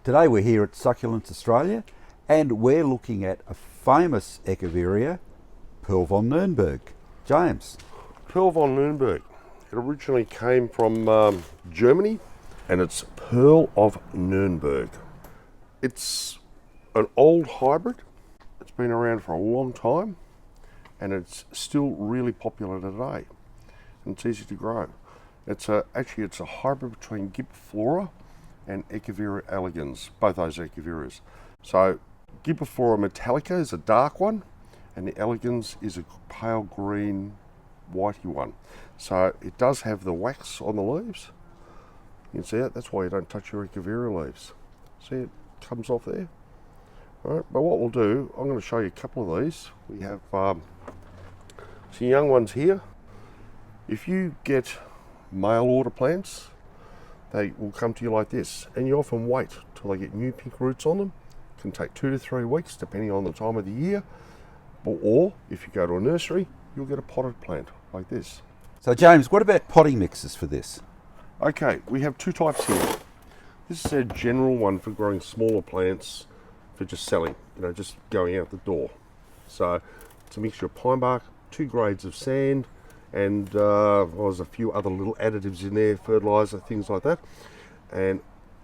Today we're here at Succulents Australia and we're looking at a famous Echeveria, Perle von Nurnberg. James. Perle von Nurnberg. It originally came from Germany and it's Perle of Nurnberg. It's an old hybrid. It's been around for a long time and it's still really popular today. And it's easy to grow. It's a hybrid between Gibberflora and Echeveria elegans, both those Echeverias. So Gibberflora metallica is a dark one and the elegans is a pale green whitey one. So it does have the wax on the leaves. You can see it, that's why you don't touch your Echeveria leaves. See, it comes off there. All right, but what we'll do, I'm going to show you a couple of these. We have some young ones here. If you get mail order plants, they will come to you like this, and you often wait till they get new pink roots on them. It can take 2 to 3 weeks depending on the time of the year, or if you go to a nursery, you'll get a potted plant like this. So James, what about potting mixes for this? Okay, we have 2 types here. This is a general one for growing smaller plants for just selling, just going out the door. So it's a mixture of pine bark, 2 grades of sand, and there's a few other little additives in there, fertilizer, things like that. And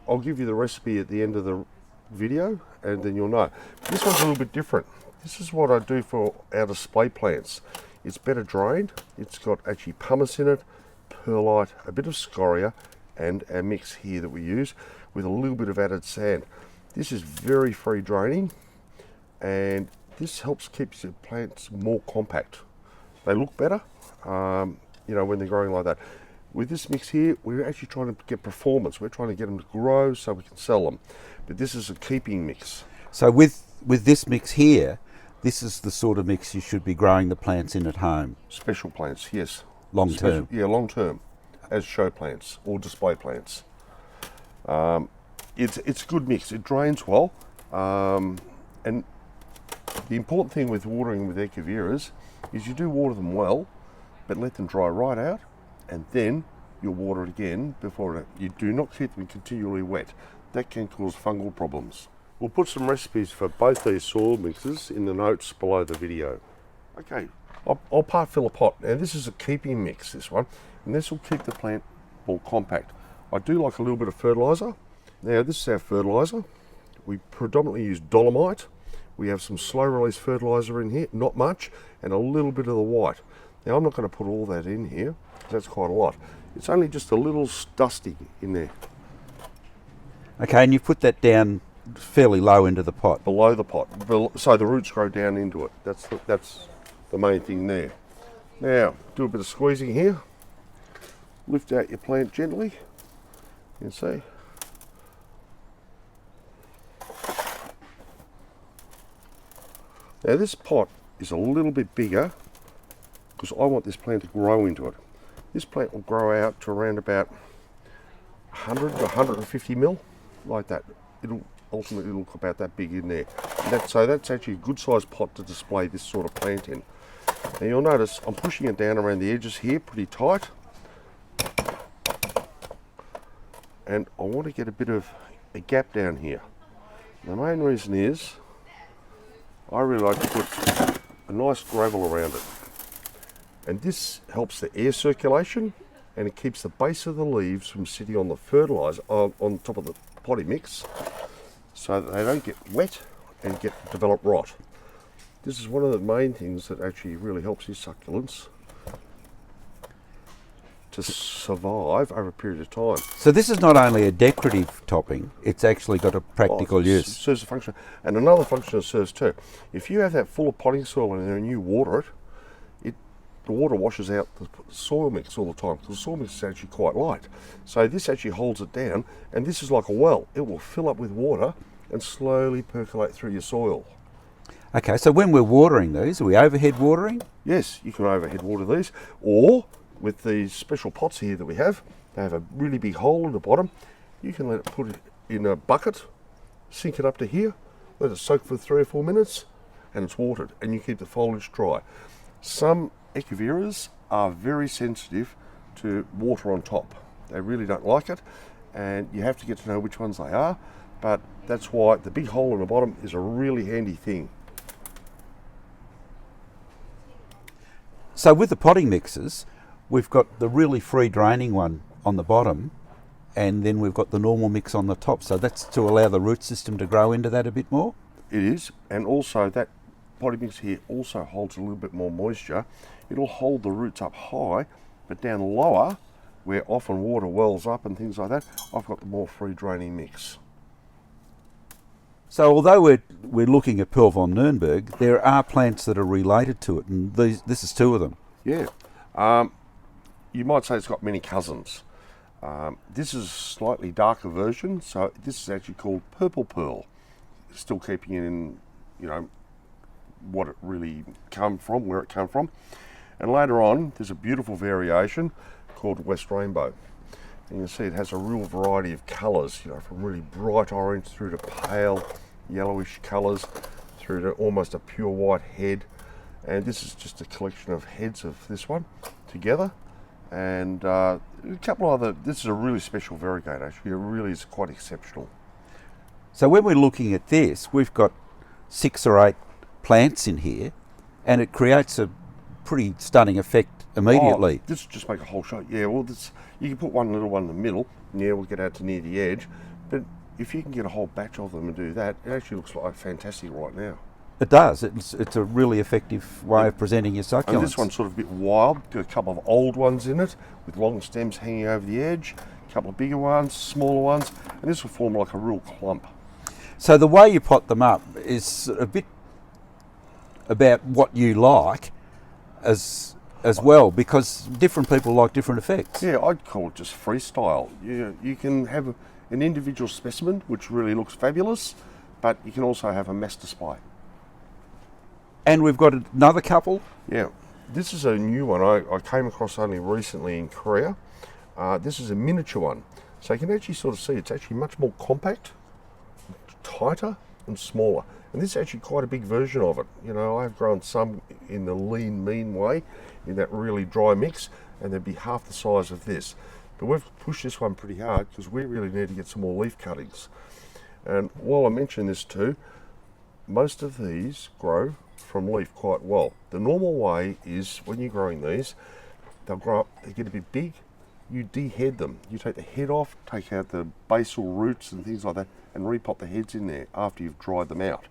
I'll give you the recipe at the end of the video and then you'll know. This one's a little bit different. This is what I do for our display plants. It's better drained. It's got actually pumice in it, perlite, a bit of scoria, and our mix here that we use with a little bit of added sand. This is very free draining and this helps keep your plants more compact. They look better, when they're growing like that. With this mix here, we're actually trying to get performance. We're trying to get them to grow so we can sell them. But this is a keeping mix. So with this mix here, this is the sort of mix you should be growing the plants in at home? Special plants, yes. Long term? Yeah, long term, as show plants or display plants. It's a good mix. It drains well. And the important thing with watering with Echeverias is you do water them well, but let them dry right out, and then you'll water it again before you do not keep them continually wet. That can cause fungal problems. We'll put some recipes for both these soil mixes in the notes below the video. Okay, I'll part fill a pot. Now this is a keeping mix, this one, and this will keep the plant more compact. I do like a little bit of fertilizer. Now this is our fertilizer. We predominantly use dolomite. We have some slow release fertilizer in here, not much, and a little bit of the white. Now I'm not going to put all that in here, that's quite a lot. It's only just a little dusting in there. Okay, and you put that down fairly low into the pot? Below the pot, so the roots grow down into it. That's the main thing there. Now, do a bit of squeezing here. Lift out your plant gently, you can see. Now this pot is a little bit bigger because I want this plant to grow into it. This plant will grow out to around about 100 to 150 mil, like that. It'll ultimately look about that big in there. So that's actually a good sized pot to display this sort of plant in. Now you'll notice I'm pushing it down around the edges here pretty tight. And I want to get a bit of a gap down here. The main reason is I really like to put a nice gravel around it. And this helps the air circulation and it keeps the base of the leaves from sitting on the fertilizer, on top of the potting mix, so that they don't get wet and develop rot. This is one of the main things that actually really helps these succulents to survive over a period of time. So this is not only a decorative topping, it's actually got a practical use. It serves a function. And another function it serves too. If you have that full of potting soil in there and you water it, the water washes out the soil mix all the time because the soil mix is actually quite light. So this actually holds it down, and this is like a well. It will fill up with water and slowly percolate through your soil. Okay, so when we're watering these, are we overhead watering? Yes, you can overhead water these, or with these special pots here that we have, they have a really big hole in the bottom. You can put it in a bucket, sink it up to here, let it soak for 3 or 4 minutes, and it's watered, and you keep the foliage dry. Some Echeverias are very sensitive to water on top. They really don't like it, and you have to get to know which ones they are, but that's why the big hole in the bottom is a really handy thing. So with the potting mixes, we've got the really free draining one on the bottom, and then we've got the normal mix on the top. So that's to allow the root system to grow into that a bit more? It is, and also that potting mix here also holds a little bit more moisture. It'll hold the roots up high, but down lower, where often water wells up and things like that, I've got the more free draining mix. So although we're looking at Perle von Nurnberg, there are plants that are related to it, and this is two of them. Yeah, you might say it's got many cousins. This is a slightly darker version, so this is actually called purple pearl. Still keeping it in, you know, what it really come from, where it come from. And later on, there's a beautiful variation called West Rainbow. And you can see it has a real variety of colours, you know, from really bright orange through to pale yellowish colours, through to almost a pure white head. And this is just a collection of heads of this one together. And a couple of other, this is a really special variegated actually, it really is quite exceptional. So when we're looking at this, we've got 6 or 8 plants in here, and it creates a pretty stunning effect immediately. Oh, this will just make a whole shot. Yeah, well, this, you can put one little one in the middle. Yeah, we'll get out to near the edge. But if you can get a whole batch of them and do that, it actually looks like fantastic right now. It does. It's a really effective way of presenting your succulents. And this one's sort of a bit wild. Got a couple of old ones in it with long stems hanging over the edge. A couple of bigger ones, smaller ones, and this will form like a real clump. So the way you pot them up is a bit about what you like as well, because different people like different effects. Yeah, I'd call it just freestyle. You can have an individual specimen which really looks fabulous, but you can also have a mass display. And we've got another couple. Yeah, this is a new one I came across only recently in Korea. This is a miniature one, so you can actually sort of see it's actually much more compact, tighter and smaller. And this is actually quite a big version of it. You know, I've grown some in the lean, mean way, in that really dry mix, and they'd be half the size of this. But we've pushed this one pretty hard because we really need to get some more leaf cuttings. And while I mention this too, most of these grow from leaf quite well. The normal way is when you're growing these, they'll grow up, they get a bit big, you dehead them. You take the head off, take out the basal roots and things like that, and repot the heads in there after you've dried them out.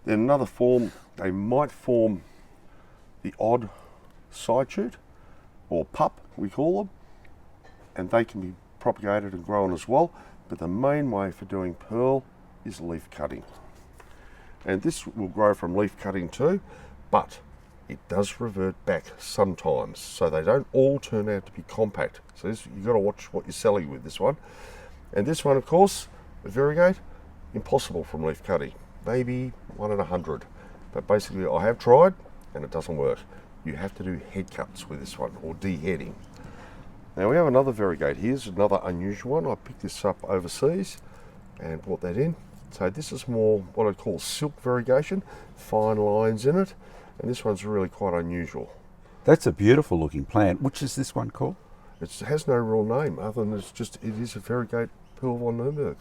Then another form, they might form the odd side shoot, or pup we call them, and they can be propagated and grown as well, but the main way for doing pearl is leaf cutting. And this will grow from leaf cutting too, but it does revert back sometimes, so they don't all turn out to be compact. So you've got to watch what you're selling with this one. And this one, of course, variegate, impossible from leaf cutting. Maybe 1 in 100. But basically I have tried and it doesn't work. You have to do head cuts with this one, or deheading. Now we have another variegate. Here's another unusual one. I picked this up overseas and brought that in. So this is more what I'd call silk variegation, fine lines in it, and this one's really quite unusual. That's a beautiful looking plant. Which is this one called? It has no real name other than it is a variegate Perle von Nurnberg.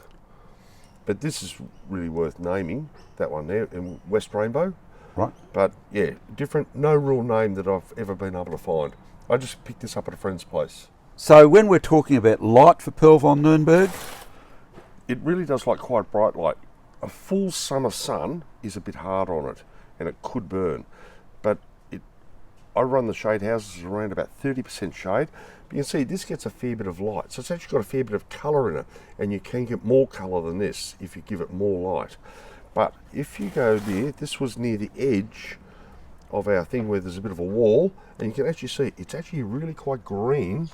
But this is really worth naming, that one there, in West Rainbow. Right. But yeah, different, no real name that I've ever been able to find. I just picked this up at a friend's place. So when we're talking about light for Perle von Nurnberg, it really does like quite bright light. A full summer sun is a bit hard on it and it could burn. But I run the shade houses around about 30% shade. But you can see this gets a fair bit of light. So it's actually got a fair bit of colour in it, and you can get more colour than this if you give it more light. But if you go there, this was near the edge of our thing where there's a bit of a wall, and you can actually see it's actually really quite green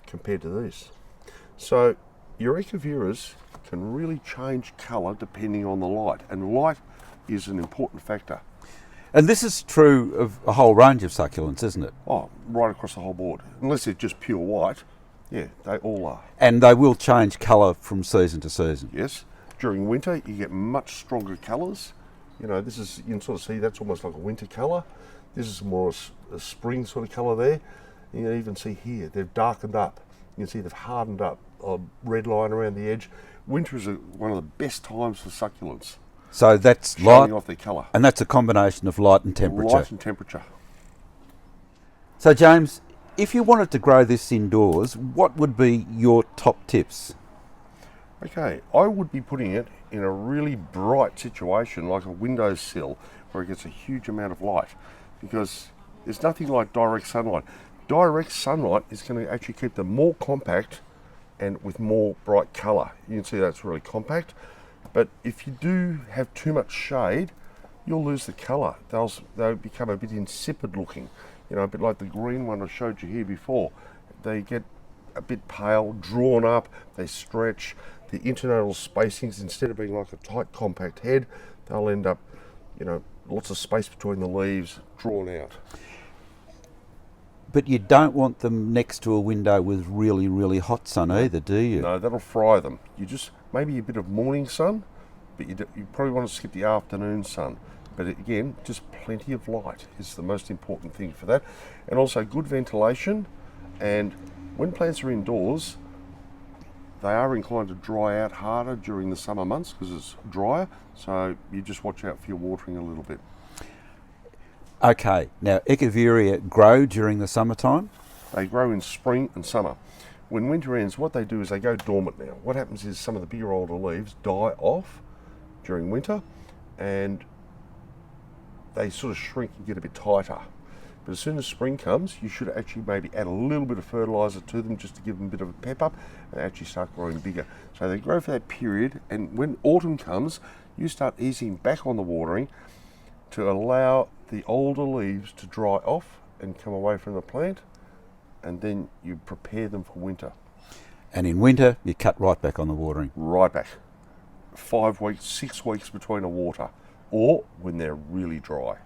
compared to this. So your Echeverias can really change colour depending on the light, and light is an important factor. and this is true of a whole range of succulents, isn't it? Oh, right across the whole board. Unless they're just pure white, yeah, they all are. And they will change colour from season to season. Yes. During winter, you get much stronger colours. You know, this is, you can sort of see that's almost like a winter colour. This is more a spring sort of colour there. You can even see here, they've darkened up. You can see they've hardened up. red line around the edge. Winter is one of the best times for succulents. So that's Showing light, off their colour. and that's a combination of light and temperature. Light and temperature. So James, if you wanted to grow this indoors, what would be your top tips? Okay, I would be putting it in a really bright situation like a windowsill where it gets a huge amount of light, because there's nothing like direct sunlight. Direct sunlight is going to actually keep them more compact and with more bright colour. You can see that's really compact, but if you do have too much shade, you'll lose the colour. They'll become a bit insipid looking, you know, a bit like the green one I showed you here before. They get a bit pale, drawn up, they stretch. The internal spacings, instead of being like a tight compact head, they'll end up, you know, lots of space between the leaves, drawn out. But you don't want them next to a window with really, really hot sun either, do you? No, that'll fry them. You just, maybe a bit of morning sun, but you probably want to skip the afternoon sun. But again, just plenty of light is the most important thing for that. And also good ventilation. And when plants are indoors, they are inclined to dry out harder during the summer months because it's drier. So you just watch out for your watering a little bit. Okay, now Echeveria grow during the summertime? They grow in spring and summer. When winter ends, what they do is they go dormant now. What happens is some of the bigger older leaves die off during winter and they sort of shrink and get a bit tighter. But as soon as spring comes, you should actually maybe add a little bit of fertilizer to them just to give them a bit of a pep up and actually start growing bigger. So they grow for that period, and when autumn comes, you start easing back on the watering to allow the older leaves to dry off and come away from the plant, and then you prepare them for winter. And in winter, you cut right back on the watering? Right back. 5 weeks, 6 weeks between a water, or when they're really dry.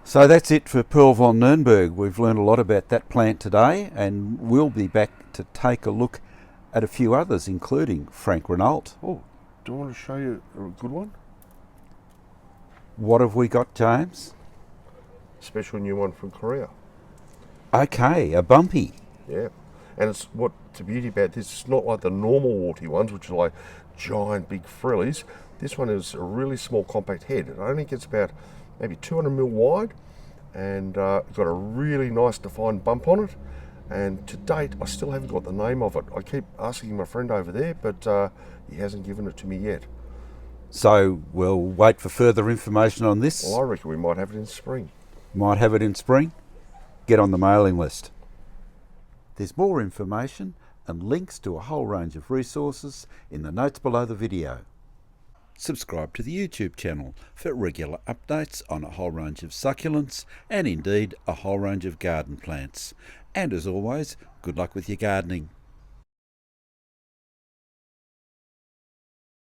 So that's it for Perle von Nurnberg. We've learned a lot about that plant today, and we'll be back to take a look at a few others, including Frank Renault. Oh, do I want to show you a good one? What have we got, James? Special new one from Korea. Okay, a bumpy. Yeah, and it's what's the beauty about this, it's not like the normal warty ones, which are like giant big frillies. This one is a really small compact head. It only gets about maybe 200mm wide, and got a really nice defined bump on it. And to date, I still haven't got the name of it. I keep asking my friend over there, but he hasn't given it to me yet. So we'll wait for further information on this. Well, I reckon we might have it in spring. Might have it in spring. Get on the mailing list. There's more information and links to a whole range of resources in the notes below the video. Subscribe to the YouTube channel for regular updates on a whole range of succulents and indeed a whole range of garden plants. And as always, good luck with your gardening.